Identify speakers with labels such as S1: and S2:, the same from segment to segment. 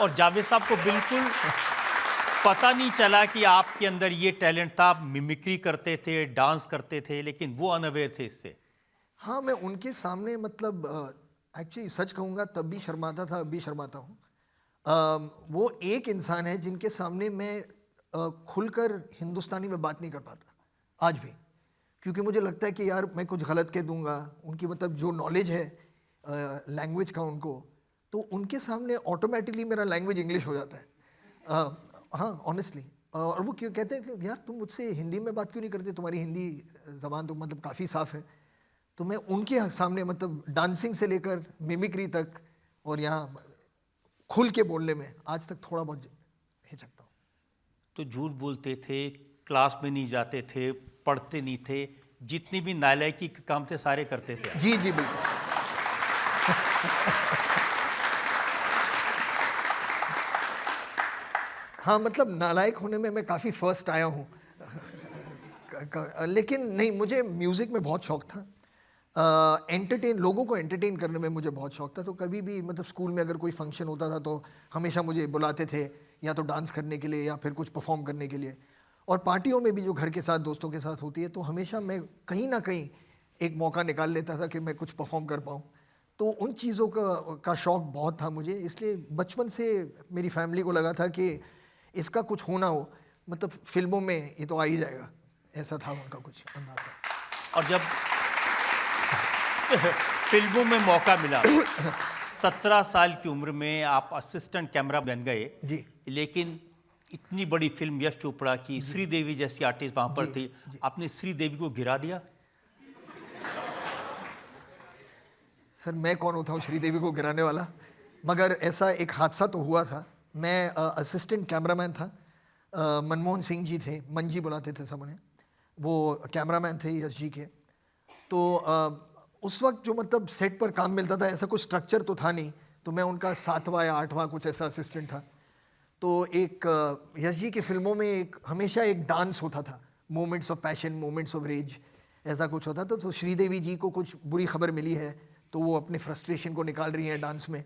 S1: और जावेद साहब को बिल्कुल पता नहीं चला कि आपके अंदर ये टैलेंट था। आप मिमिक्री करते थे, डांस करते थे, लेकिन वो अनअवेयर थे इससे।
S2: हाँ, मैं उनके सामने मतलब एक्चुअली सच कहूँगा तब भी शर्माता था, अब भी शर्माता हूँ। वो एक इंसान है जिनके सामने मैं खुलकर हिंदुस्तानी में बात नहीं कर पाता आज भी, क्योंकि मुझे लगता है कि यार मैं कुछ गलत कह दूंगा। उनकी मतलब जो नॉलेज है लैंग्वेज का उनको, तो उनके सामने ऑटोमेटिकली मेरा लैंग्वेज इंग्लिश हो जाता है। हाँ, ऑनेस्टली। और वो क्यों कहते हैं कि यार तुम मुझसे हिंदी में बात क्यों नहीं करते, तुम्हारी हिंदी ज़बान तो मतलब काफ़ी साफ़ है। तो मैं उनके सामने मतलब डांसिंग से लेकर मिमिक्री तक और यहाँ खुल के बोलने में आज तक थोड़ा बहुत हिचकता हूँ।
S1: तो झूठ बोलते थे, क्लास में नहीं जाते थे, पढ़ते नहीं थे, जितनी भी नालायकी के काम थे सारे करते थे आप।
S2: जी जी बिल्कुल। हाँ, मतलब नालायक होने में मैं काफ़ी फर्स्ट आया हूँ। लेकिन नहीं, मुझे म्यूज़िक में बहुत शौक था। लोगों को एंटरटेन करने में मुझे बहुत शौक था। तो कभी भी मतलब स्कूल में अगर कोई फंक्शन होता था तो हमेशा मुझे बुलाते थे, या तो डांस करने के लिए या फिर कुछ परफॉर्म करने के लिए। और पार्टियों में भी जो घर के साथ दोस्तों के साथ होती है, तो हमेशा मैं कहीं ना कहीं एक मौका निकाल लेता था कि मैं कुछ परफॉर्म कर पाऊँ। तो उन चीज़ों का शौक़ बहुत था मुझे, इसलिए बचपन से मेरी फैमिली को लगा था कि इसका कुछ होना हो, मतलब फिल्मों में ये तो आ ही जाएगा, ऐसा था उनका कुछ अंदाज़ा।
S1: और जब फिल्मों में मौका मिला 17 साल की उम्र में आप असिस्टेंट कैमरा बन गए
S2: जी।
S1: लेकिन इतनी बड़ी फिल्म यश चोपड़ा की, श्रीदेवी जैसी आर्टिस्ट वहाँ पर थी, आपने श्रीदेवी को गिरा दिया?
S2: सर, मैं कौन होता हूँ श्रीदेवी को गिराने वाला, मगर ऐसा एक हादसा तो हुआ था। मैं असिस्टेंट कैमरामैन था। मनमोहन सिंह जी थे, मंजी बुलाते थे सब उन्हें, वो कैमरामैन थे यश जी के। तो उस वक्त जो मतलब सेट पर काम मिलता था, ऐसा कुछ स्ट्रक्चर तो था नहीं, तो मैं उनका 7वां या 8वां कुछ ऐसा असिस्टेंट था। तो एक यश जी की फिल्मों में एक हमेशा एक डांस होता था, moments of passion, moments of rage, ऐसा कुछ होता था। तो श्रीदेवी जी को कुछ बुरी खबर मिली है, तो वो अपने फ्रस्ट्रेशन को निकाल रही हैं डांस में।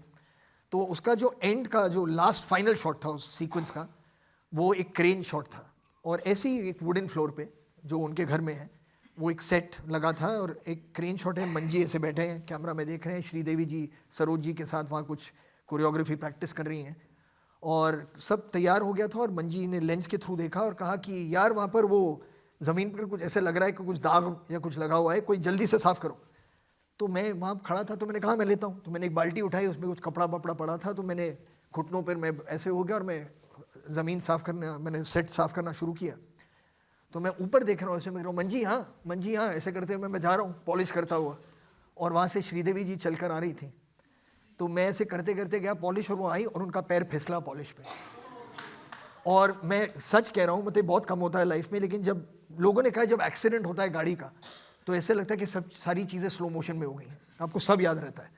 S2: तो उसका जो एंड का जो लास्ट फाइनल शॉट था उस सीक्वेंस का, वो एक क्रेन शॉट था। और ऐसे ही एक वुडन फ्लोर पे जो उनके घर में है, वो एक सेट लगा था और एक क्रेन शॉट है। मंजी ऐसे बैठे हैं, कैमरा में देख रहे हैं, श्रीदेवी जी सरोज जी के साथ वहाँ कुछ कोरियोग्राफी प्रैक्टिस कर रही हैं। और सब तैयार हो गया था और मंजी ने लेंस के थ्रू देखा और कहा कि यार वहाँ पर वो ज़मीन पर कुछ ऐसे लग रहा है कि कुछ दाग या कुछ लगा हुआ है, कोई जल्दी से साफ़ करो। तो मैं वहाँ खड़ा था, तो मैंने कहा मैं लेता हूँ। तो मैंने एक बाल्टी उठाई, उसमें कुछ कपड़ा वपड़ा पड़ा था, तो मैंने घुटनों पर मैं ऐसे हो गया और मैं ज़मीन साफ़ करना, मैंने सेट साफ़ करना शुरू किया। तो मैं ऊपर देख रहा हूँ, ऐसे मैं कह रहा हूँ मंजी हाँ, मंजी हाँ, ऐसे करते हुए मैं जा रहा हूँ पॉलिश करता हुआ। और वहाँ से श्रीदेवी जी चल कर आ रही थी, तो मैं ऐसे करते करते गया पॉलिश, और वो आई और उनका पैर फिसला पॉलिश पे। और मैं सच कह रहा हूँ, मतलब बहुत कम होता है लाइफ में, लेकिन जब लोगों ने कहा जब एक्सीडेंट होता है गाड़ी का, तो ऐसे लगता है कि सब सारी चीज़ें स्लो मोशन में हो गई हैं, आपको सब याद रहता है।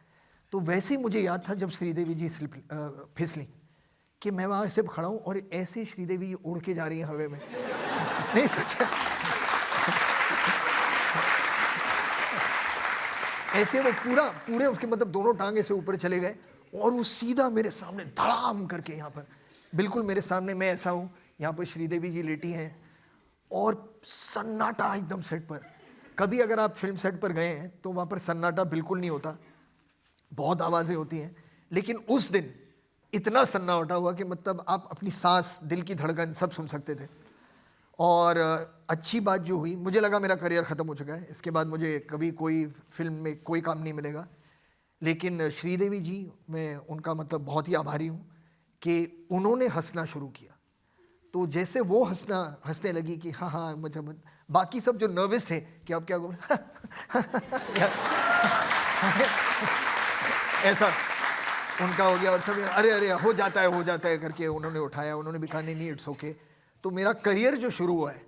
S2: तो वैसे ही मुझे याद था जब श्रीदेवी जी फिसली, कि मैं वहाँ ऐसे खड़ा हूँ और ऐसे श्रीदेवी उड़ के जा रही है हवा में। नहीं, सच है। ऐसे वो पूरे उसके मतलब दोनों टांगे से ऊपर चले गए और वो सीधा मेरे सामने धड़ाम करके, यहाँ पर बिल्कुल मेरे सामने मैं ऐसा हूँ, यहाँ पर श्रीदेवी जी लेटी हैं और सन्नाटा एकदम सेट पर। कभी अगर आप फिल्म सेट पर गए हैं तो वहाँ पर सन्नाटा बिल्कुल नहीं होता, बहुत आवाज़ें होती हैं, लेकिन उस दिन इतना सन्नाटा हुआ कि मतलब आप अपनी सांस, दिल की धड़कन सब सुन सकते थे। और अच्छी बात जो हुई, मुझे लगा मेरा करियर ख़त्म हो चुका है, इसके बाद मुझे कभी कोई फिल्म में कोई काम नहीं मिलेगा। लेकिन श्रीदेवी जी, मैं उनका मतलब बहुत ही आभारी हूँ कि उन्होंने हंसना शुरू किया। तो जैसे वो हंसने लगी कि हाँ हाँ, मुझे बाकी सब जो नर्वस थे कि अब क्या ऐसा उनका हो गया, और सब अरे अरे हो जाता है करके उन्होंने उठाया, उन्होंने भी कहा नहीं इट्स ओके। तो मेरा करियर जो शुरू हुआ है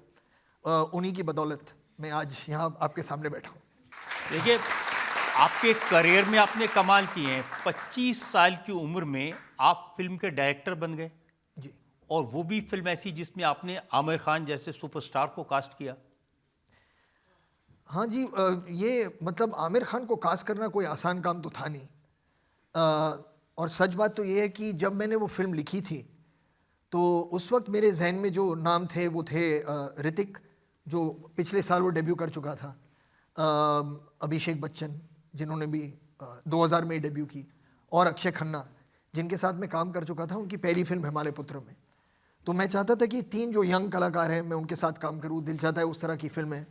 S2: उन्हीं की बदौलत मैं आज यहाँ आपके सामने बैठा हूँ।
S1: देखिए, आपके करियर में आपने कमाल किए हैं। 25 साल की उम्र में आप फिल्म के डायरेक्टर बन गए
S2: जी,
S1: और वो भी फिल्म ऐसी जिसमें आपने आमिर खान जैसे सुपरस्टार को कास्ट किया।
S2: हाँ जी, ये मतलब आमिर खान को कास्ट करना कोई आसान काम तो था नहीं। और सच बात तो ये है कि जब मैंने वो फिल्म लिखी थी तो उस वक्त मेरे जहन में जो नाम थे वो थे ऋतिक, जो पिछले साल वो डेब्यू कर चुका था, अभिषेक बच्चन जिन्होंने भी 2000 में डेब्यू की, और अक्षय खन्ना जिनके साथ मैं काम कर चुका था उनकी पहली फिल्म हिमालय पुत्र में। तो मैं चाहता था कि 3 जो यंग कलाकार हैं मैं उनके साथ काम करूं, दिल चाहता है उस तरह की फिल्म है,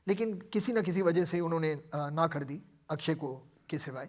S2: लेकिन किसी न किसी वजह से उन्होंने ना कर दी अक्षय को के सिवाय।